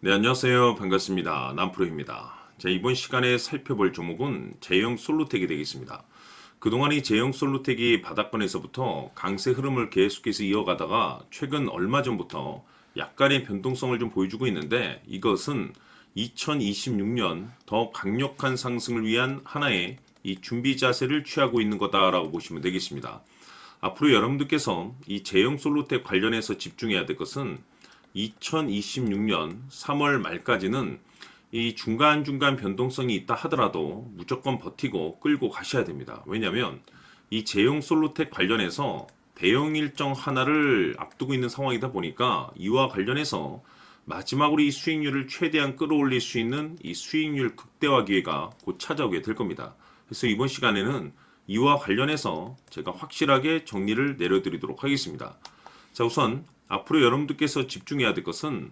네, 안녕하세요. 반갑습니다. 남프로입니다. 자, 이번 시간에 살펴볼 종목은 제형 솔루텍이 되겠습니다. 그동안 이 제형 솔루텍이 바닥권에서부터 강세 흐름을 계속해서 이어가다가 최근 얼마 전부터 약간의 변동성을 좀 보여주고 있는데, 이것은 2026년 더 강력한 상승을 위한 하나의 이 준비 자세를 취하고 있는 거다라고 보시면 되겠습니다. 앞으로 여러분들께서 이 제형 솔루텍 관련해서 집중해야 될 것은 2026년 3월 말까지는 이 중간중간 변동성이 있다 하더라도 무조건 버티고 끌고 가셔야 됩니다. 왜냐하면 이 제형 솔루텍 관련해서 대형 일정 하나를 앞두고 있는 상황이다 보니까 이와 관련해서 마지막으로 이 수익률을 최대한 끌어올릴 수 있는 이 수익률 극대화 기회가 곧 찾아오게 될 겁니다. 그래서 이번 시간에는 이와 관련해서 제가 확실하게 정리를 내려드리도록 하겠습니다. 자, 우선 앞으로 여러분들께서 집중해야 될 것은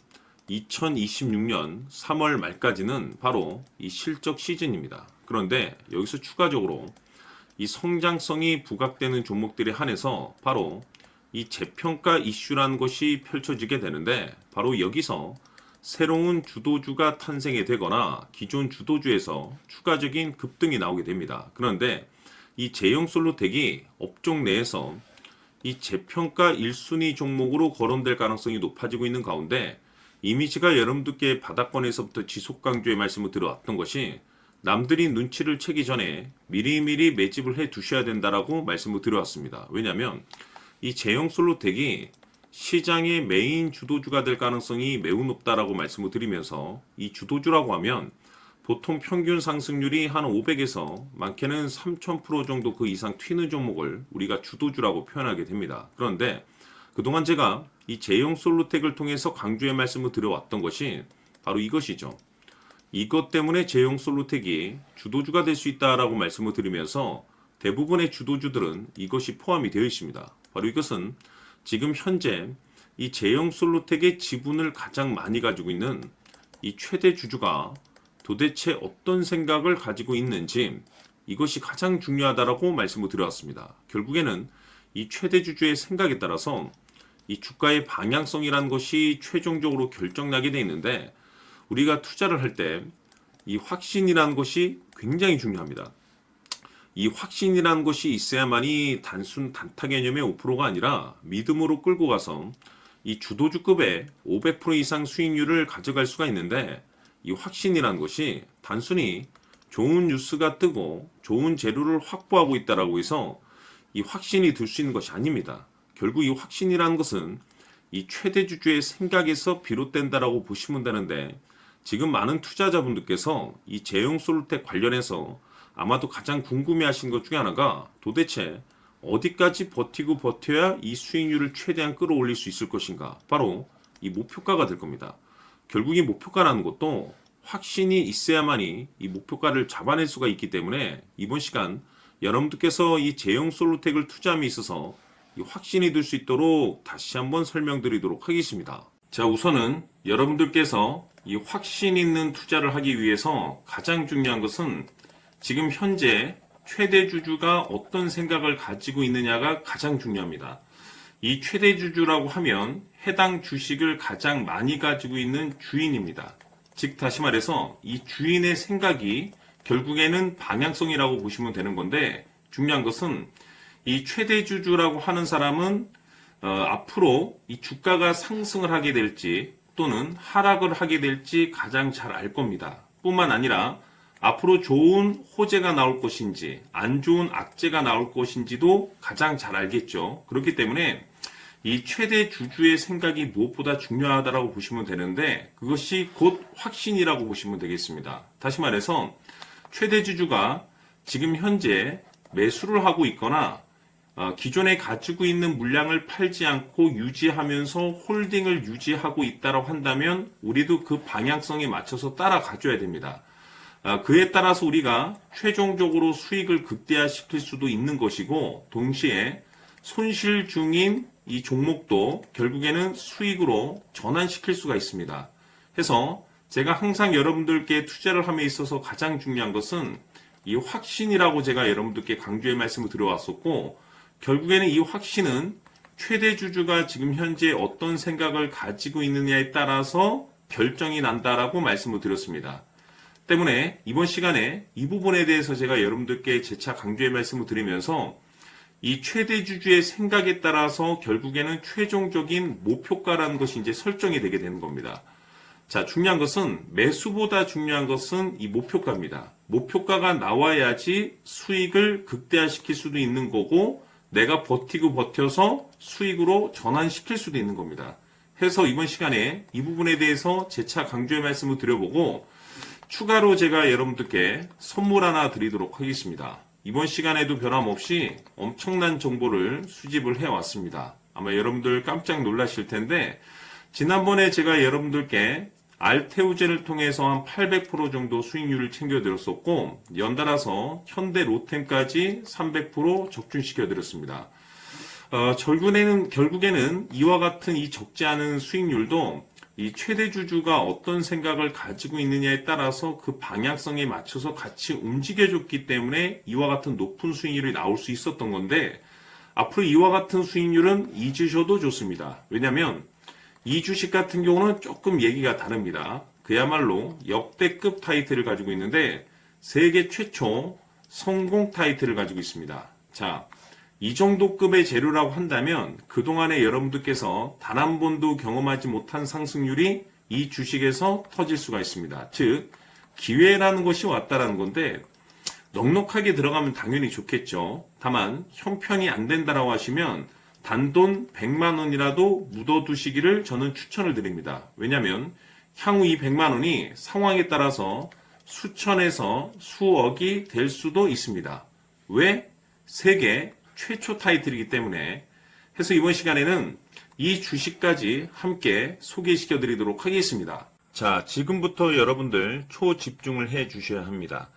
2026년 3월 말까지는 바로 이 실적 시즌입니다. 그런데 여기서 추가적으로 이 성장성이 부각되는 종목들에 한해서 바로 이 재평가 이슈라는 것이 펼쳐지게 되는데, 바로 여기서 새로운 주도주가 탄생이 되거나 기존 주도주에서 추가적인 급등이 나오게 됩니다. 그런데 이 제형 솔루텍이 업종 내에서 이 재평가 1순위 종목으로 거론될 가능성이 높아지고 있는 가운데, 이미지가 여러분들께 바닥권에서부터 지속 강조의 말씀을 드려왔던 것이 남들이 눈치를 채기 전에 미리미리 매집을 해 두셔야 된다라고 말씀을 드려왔습니다. 왜냐하면 이 제형 솔루텍이 시장의 메인 주도주가 될 가능성이 매우 높다라고 말씀을 드리면서, 이 주도주라고 하면 보통 평균 상승률이 한 500에서 많게는 3000% 정도 그 이상 튀는 종목을 우리가 주도주라고 표현하게 됩니다. 그런데 그동안 제가 이 제형 솔루텍을 통해서 강조의 말씀을 드려왔던 것이 바로 이것이죠. 이것 때문에 제형 솔루텍이 주도주가 될 수 있다라고 말씀을 드리면서 대부분의 주도주들은 이것이 포함이 되어 있습니다. 바로 이것은 지금 현재 이 제형 솔루텍의 지분을 가장 많이 가지고 있는 이 최대 주주가 도대체 어떤 생각을 가지고 있는지, 이것이 가장 중요하다라고 말씀을 드려왔습니다. 결국에는 이 최대 주주의 생각에 따라서 이 주가의 방향성이라는 것이 최종적으로 결정나게 돼 있는데, 우리가 투자를 할 때 이 확신이라는 것이 굉장히 중요합니다. 이 확신이라는 것이 있어야만이 단순 단타 개념의 5%가 아니라 믿음으로 끌고 가서 이 주도주급의 500% 이상 수익률을 가져갈 수가 있는데, 이 확신이라는 것이 단순히 좋은 뉴스가 뜨고 좋은 재료를 확보하고 있다라고 해서 이 확신이 들 수 있는 것이 아닙니다. 결국 이 확신이라는 것은 이 최대 주주의 생각에서 비롯된다라고 보시면 되는데, 지금 많은 투자자분들께서 이 제형 솔루텍 관련해서 아마도 가장 궁금해하신 것 중에 하나가 도대체 어디까지 버티고 버텨야 이 수익률을 최대한 끌어올릴 수 있을 것인가, 바로 이 목표가가 될 겁니다. 결국 이 목표가라는 것도 확신이 있어야만이 이 목표가를 잡아낼 수가 있기 때문에, 이번 시간 여러분들께서 이 제형 솔루텍을 투자함에 있어서 이 확신이 들 수 있도록 다시 한번 설명드리도록 하겠습니다. 자, 우선은 여러분들께서 이 확신 있는 투자를 하기 위해서 가장 중요한 것은 지금 현재 최대 주주가 어떤 생각을 가지고 있느냐가 가장 중요합니다. 이 최대 주주라고 하면 해당 주식을 가장 많이 가지고 있는 주인입니다. 즉 다시 말해서 이 주인의 생각이 결국에는 방향성이라고 보시면 되는 건데, 중요한 것은 이 최대 주주라고 하는 사람은 앞으로 이 주가가 상승을 하게 될지 또는 하락을 하게 될지 가장 잘 알 겁니다. 뿐만 아니라 앞으로 좋은 호재가 나올 것인지 안 좋은 악재가 나올 것인지도 가장 잘 알겠죠. 그렇기 때문에 이 최대 주주의 생각이 무엇보다 중요하다고 보시면 되는데, 그것이 곧 확신이라고 보시면 되겠습니다. 다시 말해서 최대 주주가 지금 현재 매수를 하고 있거나 기존에 가지고 있는 물량을 팔지 않고 유지하면서 홀딩을 유지하고 있다고 한다면 우리도 그 방향성에 맞춰서 따라가줘야 됩니다. 그에 따라서 우리가 최종적으로 수익을 극대화시킬 수도 있는 것이고, 동시에 손실 중인 이 종목도 결국에는 수익으로 전환시킬 수가 있습니다. 해서 제가 항상 여러분들께 투자를 함에 있어서 가장 중요한 것은 이 확신이라고 제가 여러분들께 강조의 말씀을 드려왔었고, 결국에는 이 확신은 최대 주주가 지금 현재 어떤 생각을 가지고 있느냐에 따라서 결정이 난다라고 말씀을 드렸습니다. 때문에 이번 시간에 이 부분에 대해서 제가 여러분들께 재차 강조의 말씀을 드리면서 이 최대 주주의 생각에 따라서 결국에는 최종적인 목표가라는 것이 이제 설정이 되게 되는 겁니다. 자, 중요한 것은 매수보다 중요한 것은 이 목표가입니다. 목표가가 나와야지 수익을 극대화시킬 수도 있는 거고 내가 버티고 버텨서 수익으로 전환시킬 수도 있는 겁니다. 해서 이번 시간에 이 부분에 대해서 재차 강조의 말씀을 드려보고 추가로 제가 여러분들께 선물 하나 드리도록 하겠습니다. 이번 시간에도 변함없이 엄청난 정보를 수집을 해왔습니다. 아마 여러분들 깜짝 놀라실 텐데 지난번에 제가 여러분들께 알테우제를 통해서 한 800% 정도 수익률을 챙겨드렸었고 연달아서 현대 로템까지 300% 적중시켜드렸습니다. 결국에는 이와 같은 이 적지 않은 수익률도 이 최대 주주가 어떤 생각을 가지고 있느냐에 따라서 그 방향성에 맞춰서 같이 움직여줬기 때문에 이와 같은 높은 수익률이 나올 수 있었던 건데 앞으로 이와 같은 수익률은 잊으셔도 좋습니다. 왜냐하면 이 주식 같은 경우는 조금 얘기가 다릅니다. 그야말로 역대급 타이틀을 가지고 있는데 세계 최초 성공 타이틀을 가지고 있습니다. 자, 이 정도 급의 재료라고 한다면 그동안에 여러분들께서 단 한 번도 경험하지 못한 상승률이 이 주식에서 터질 수가 있습니다. 즉 기회라는 것이 왔다라는 건데 넉넉하게 들어가면 당연히 좋겠죠. 다만 형편이 안 된다라고 하시면 단돈 100만 원이라도 묻어두시기를 저는 추천을 드립니다. 왜냐하면 향후 이 100만 원이 상황에 따라서 수천에서 수억이 될 수도 있습니다. 왜? 세계 최초 타이틀이기 때문에 해서 이번 시간에는 이 주식까지 함께 소개시켜 드리도록 하겠습니다. 자, 지금부터 여러분들 초집중을 해 주셔야 합니다.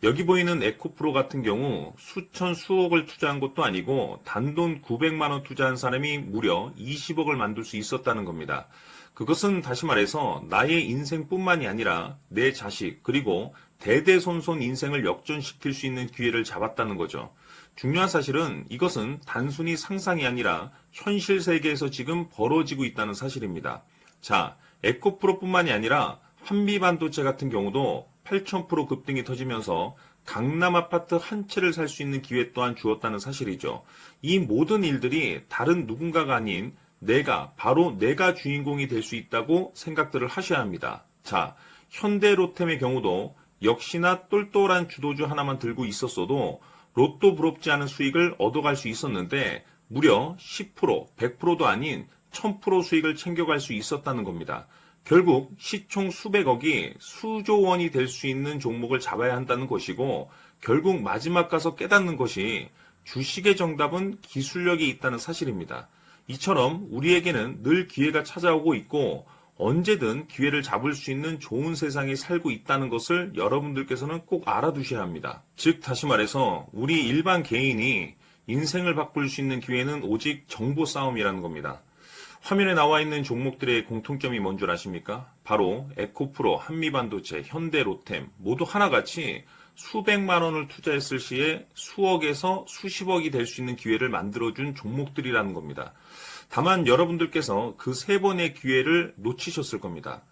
여기 보이는 에코프로 같은 경우 수천 수억을 투자한 것도 아니고 단돈 900만 원 투자한 사람이 무려 20억을 만들 수 있었다는 겁니다. 그것은 다시 말해서 나의 인생뿐만이 아니라 내 자식 그리고 대대손손 인생을 역전시킬 수 있는 기회를 잡았다는 거죠. 중요한 사실은 이것은 단순히 상상이 아니라 현실 세계에서 지금 벌어지고 있다는 사실입니다. 자, 에코프로뿐만이 아니라 한미반도체 같은 경우도 8,000% 급등이 터지면서 강남 아파트 한 채를 살 수 있는 기회 또한 주었다는 사실이죠. 이 모든 일들이 다른 누군가가 아닌 바로 내가 주인공이 될 수 있다고 생각들을 하셔야 합니다. 자, 현대로템의 경우도 역시나 똘똘한 주도주 하나만 들고 있었어도 로또 부럽지 않은 수익을 얻어갈 수 있었는데 무려 10%, 100%도 아닌 1000% 수익을 챙겨갈 수 있었다는 겁니다. 결국 시총 수백억이 수조 원이 될 수 있는 종목을 잡아야 한다는 것이고 결국 마지막 가서 깨닫는 것이 주식의 정답은 기술력이 있다는 사실입니다. 이처럼 우리에게는 늘 기회가 찾아오고 있고 언제든 기회를 잡을 수 있는 좋은 세상에 살고 있다는 것을 여러분들께서는 꼭 알아두셔야 합니다. 즉 다시 말해서 우리 일반 개인이 인생을 바꿀 수 있는 기회는 오직 정보 싸움이라는 겁니다. 화면에 나와 있는 종목들의 공통점이 뭔 줄 아십니까? 바로 에코프로, 한미반도체, 현대로템 모두 하나같이 수백만 원을 투자했을 시에 수억에서 수십억이 될 수 있는 기회를 만들어준 종목들이라는 겁니다. 다만 여러분들께서 그 세 번의 기회를 놓치셨을 겁니다.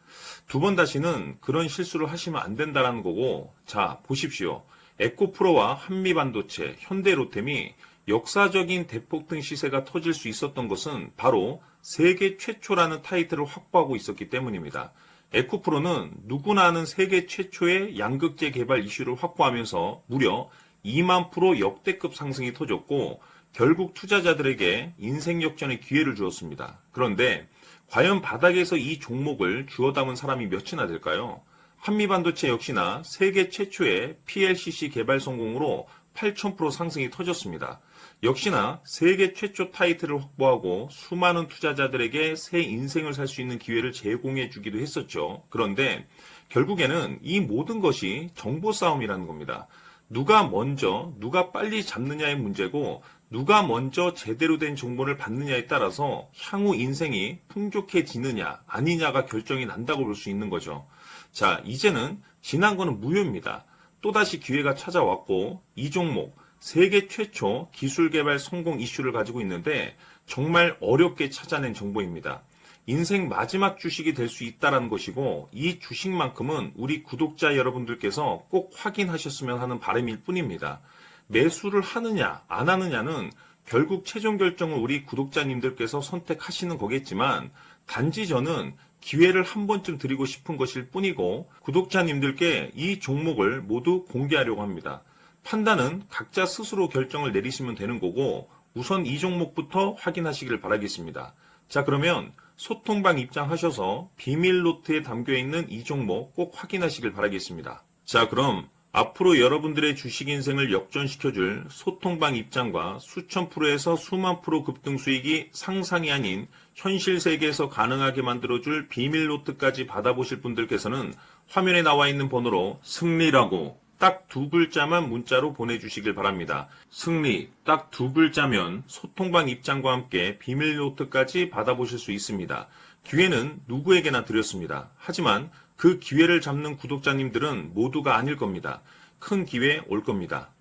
두 번 다시는 그런 실수를 하시면 안 된다는 거고, 자, 보십시오. 에코프로와 한미반도체, 현대로템이 역사적인 대폭등 시세가 터질 수 있었던 것은 바로 세계 최초라는 타이틀을 확보하고 있었기 때문입니다. 에코프로는 누구나 아는 세계 최초의 양극재 개발 이슈를 확보하면서 무려 2만 % 역대급 상승이 터졌고 결국 투자자들에게 인생 역전의 기회를 주었습니다. 그런데 과연 바닥에서 이 종목을 주워 담은 사람이 몇이나 될까요? 한미반도체 역시나 세계 최초의 PLCC 개발 성공으로 8,000% 상승이 터졌습니다. 역시나 세계 최초 타이틀을 확보하고 수많은 투자자들에게 새 인생을 살 수 있는 기회를 제공해 주기도 했었죠. 그런데 결국에는 이 모든 것이 정보 싸움이라는 겁니다. 누가 먼저, 누가 빨리 잡느냐의 문제고 누가 먼저 제대로 된 정보를 받느냐에 따라서 향후 인생이 풍족해지느냐 아니냐가 결정이 난다고 볼 수 있는 거죠. 자, 이제는 지난 거는 무효입니다. 또다시 기회가 찾아왔고 이 종목 세계 최초 기술 개발 성공 이슈를 가지고 있는데 정말 어렵게 찾아낸 정보입니다. 인생 마지막 주식이 될 수 있다는 것이고 이 주식만큼은 우리 구독자 여러분들께서 꼭 확인하셨으면 하는 바람일 뿐입니다. 매수를 하느냐 안 하느냐는 결국 최종 결정을 우리 구독자님들께서 선택하시는 거겠지만 단지 저는 기회를 한 번쯤 드리고 싶은 것일 뿐이고 구독자님들께 이 종목을 모두 공개하려고 합니다. 판단은 각자 스스로 결정을 내리시면 되는 거고 우선 이 종목부터 확인하시길 바라겠습니다. 자, 그러면 소통방 입장하셔서 비밀 노트에 담겨있는 이 종목 꼭 확인하시길 바라겠습니다. 자, 그럼 앞으로 여러분들의 주식 인생을 역전시켜줄 소통방 입장과 수천 프로에서 수만 프로 급등 수익이 상상이 아닌 현실 세계에서 가능하게 만들어줄 비밀 노트까지 받아보실 분들께서는 화면에 나와 있는 번호로 승리라고 딱 두 글자만 문자로 보내주시길 바랍니다. 승리 딱 두 글자면 소통방 입장과 함께 비밀 노트까지 받아보실 수 있습니다. 기회는 누구에게나 드렸습니다. 하지만 그 기회를 잡는 구독자님들은 모두가 아닐 겁니다. 큰 기회 올 겁니다.